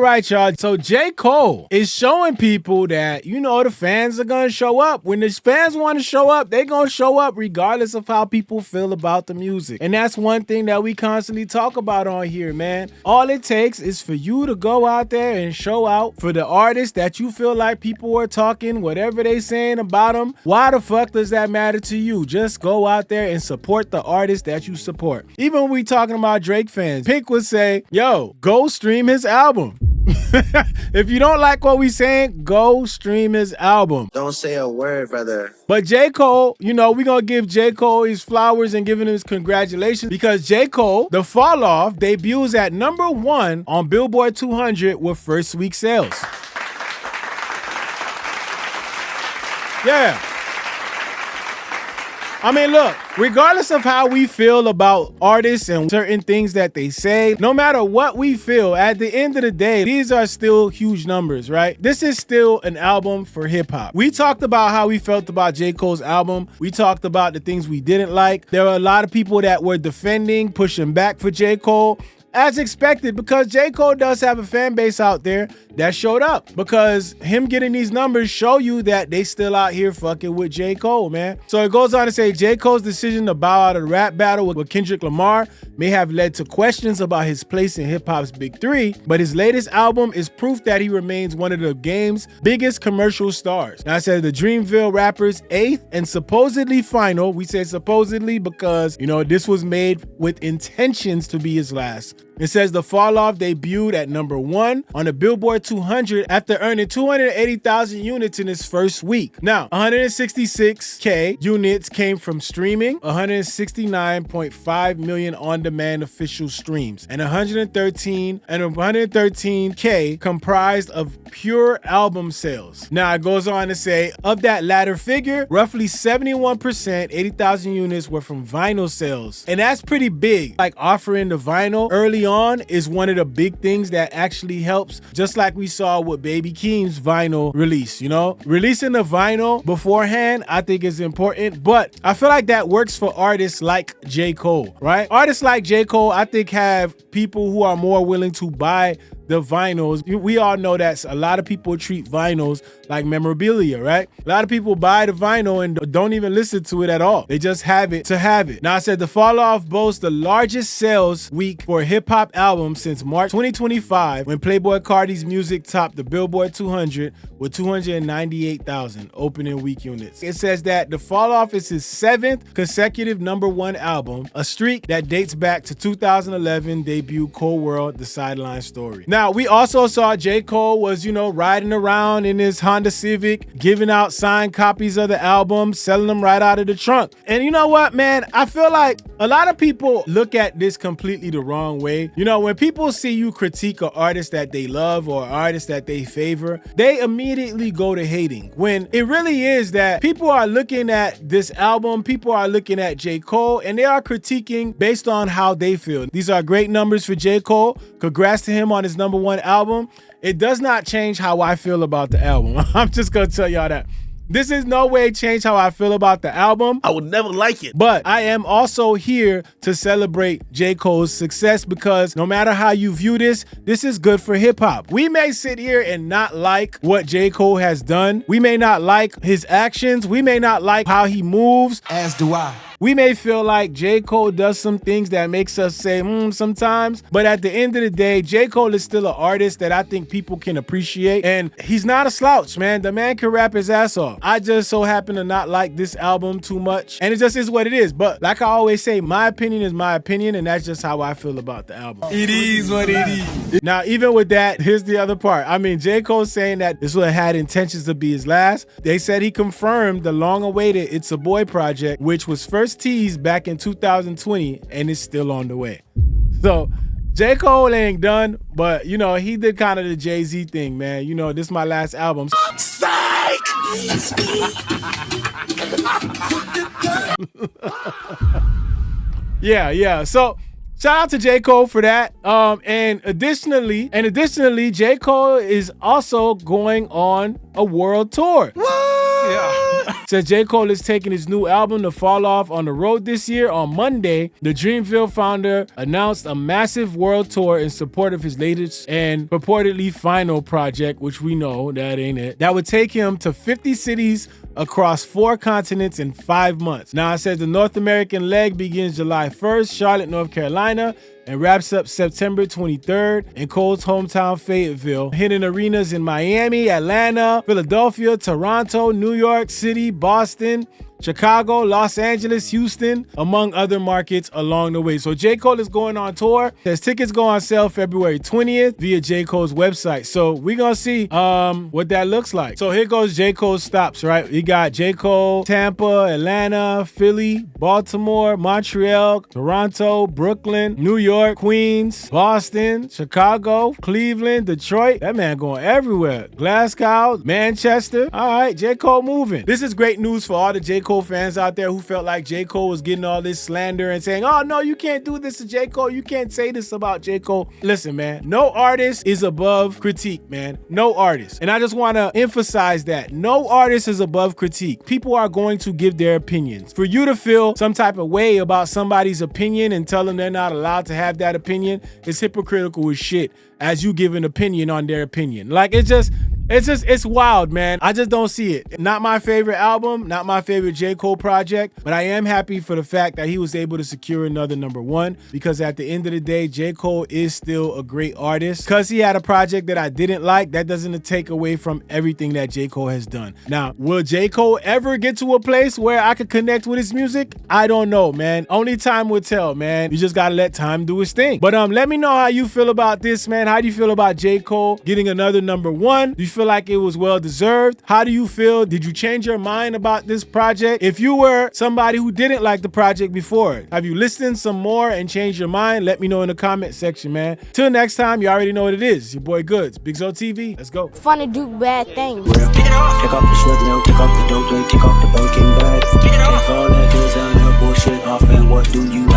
Right, y'all. So J. Cole is showing people that, you know, the fans are going to show up. When the fans want to show up, they're going to show up regardless of how people feel about the music. And that's one thing that we constantly talk about on here, man. All it takes is for you to go out there and show out for the artists that you feel like people are talking, whatever they saying about them. Why the fuck does that matter to you? Just go out there and support the artists that you support. Even when we talking about Drake fans, Pink would say, yo, go stream his album. If you don't like what we saying, go stream his album. Don't say a word, brother. But J. Cole, you know, we're going to give J. Cole his flowers and giving him his congratulations because J. Cole, The Fall Off, debuts at #1 on Billboard 200 with first week sales. Yeah. I mean, look, regardless of how we feel about artists and certain things that they say, no matter what we feel, at the end of the day, these are still huge numbers, right? This is still an album for hip hop. We talked about how we felt about J. Cole's album. We talked about the things we didn't like. There were a lot of people that were defending, pushing back for J. Cole. As expected, because J. Cole does have a fan base out there that showed up. Because him getting these numbers show you that they still out here fucking with J. Cole, man. So it goes on to say, J. Cole's decision to bow out of the rap battle with Kendrick Lamar may have led to questions about his place in hip-hop's big three, but his latest album is proof that he remains one of the game's biggest commercial stars. Now I said the Dreamville rapper's 8th and supposedly final. We say supposedly because, you know, this was made with intentions to be his last. It says The Fall Off debuted at #1 on the Billboard 200 after earning 280,000 units in its first week. Now, 166K units came from streaming, 169.5 million on-demand official streams, and 113K comprised of pure album sales. Now, it goes on to say, of that latter figure, roughly 71%, 80,000 units, were from vinyl sales. And that's pretty big. Like, offering the vinyl early on is one of the big things that actually helps, just like we saw with Baby Keem's vinyl release, you know? Releasing the vinyl beforehand, I think is important, but I feel like that works for artists like J. Cole, right? Artists like J. Cole, I think, have people who are more willing to buy the vinyls. We all know that a lot of people treat vinyls like memorabilia, right? A lot of people buy the vinyl and don't even listen to it at all. They just have it to have it. Now, I said The Fall Off boasts the largest sales week for a hip-hop album since March 2025, when Playboi Carti's music topped the Billboard 200 with 298,000 opening week units. It says that The Fall Off is his 7th consecutive #1 album, a streak that dates back to 2011 debut Cold World, The Sideline Story. Now, we also saw J. Cole was, you know, riding around in his Honda Civic, giving out signed copies of the album, selling them right out of the trunk. And you know what, man? I feel like a lot of people look at this completely the wrong way. You know, when people see you critique an artist that they love or an artist that they favor, they immediately go to hating. When it really is that people are looking at this album, people are looking at J. Cole, and they are critiquing based on how they feel. These are great numbers for J. Cole. Congrats to him on his #1 album. It does not change how I feel about the album. I'm just gonna tell y'all that. This is no way change how I feel about the album. I would never like it. But I am also here to celebrate J. Cole's success, because no matter how you view this, this is good for hip hop. We may sit here and not like what J. Cole has done. We may not like his actions. We may not like how he moves. As do I. We may feel like J. Cole does some things that makes us say, sometimes. But at the end of the day, J. Cole is still an artist that I think people can appreciate. And he's not a slouch, man. The man can rap his ass off. I just so happen to not like this album too much. And it just is what it is. But like I always say, my opinion is my opinion. And that's just how I feel about the album. It is what it is. Now, even with that, here's the other part. I mean, J. Cole saying that this one had intentions to be his last. They said he confirmed the long-awaited It's a Boy project, which was first teased back in 2020 and is still on the way. So J. Cole ain't done, but you know, he did kind of the Jay-Z thing, man. You know, this is my last album. Psych! Yeah. So shout out to J. Cole for that. And additionally, J. Cole is also going on a world tour. Yeah. says J. Cole is taking his new album to fall off on the road this year. On Monday, the Dreamville founder announced a massive world tour in support of his latest and purportedly final project, which we know that ain't it, that would take him to 50 cities across 4 continents in 5 months. Now, it says the North American leg begins July 1st, Charlotte, North Carolina, and wraps up September 23rd in Cole's hometown, Fayetteville, hitting arenas in Miami, Atlanta, Philadelphia, Toronto, New York City, Boston, Chicago, Los Angeles, Houston, among other markets along the way. So J. Cole is going on tour. His tickets go on sale February 20th via J. Cole's website. So we're going to see what that looks like. So here goes J. Cole's stops, right? We got J. Cole, Tampa, Atlanta, Philly, Baltimore, Montreal, Toronto, Brooklyn, New York, Queens, Boston, Chicago, Cleveland, Detroit. That man going everywhere. Glasgow, Manchester. All right, J. Cole moving. This is great news for all the J. Cole fans out there who felt like J. Cole was getting all this slander and saying, oh, no, you can't do this to J. Cole. You can't say this about J. Cole. Listen, man, no artist is above critique, man. No artist. And I just want to emphasize that. No artist is above critique. People are going to give their opinions. For you to feel some type of way about somebody's opinion and tell them they're not allowed to have that opinion is hypocritical as shit as you give an opinion on their opinion. Like, it's wild, man. I just don't see it. Not my favorite album, not my favorite J. Cole project, but I am happy for the fact that he was able to secure another #1, because at the end of the day, J. Cole is still a great artist. Because he had a project that I didn't like, that doesn't take away from everything that J. Cole has done. Now, will J. Cole ever get to a place where I could connect with his music? I don't know, man. Only time will tell, man. You just gotta let time do his thing. But let me know how you feel about this, man. How do you feel about J. Cole getting another #1? Do you feel like it was well deserved? How do you feel? Did you change your mind about this project? If you were somebody who didn't like the project before, have you listened some more and changed your mind? Let me know in the comment section, man. Till next time, you already know what it is. Your boy Goods, BigZoeTV. Let's go. Fun to do bad things. Take off the short nail, take off the dope, take off the broken bag. Take all that bullshit off, and what do you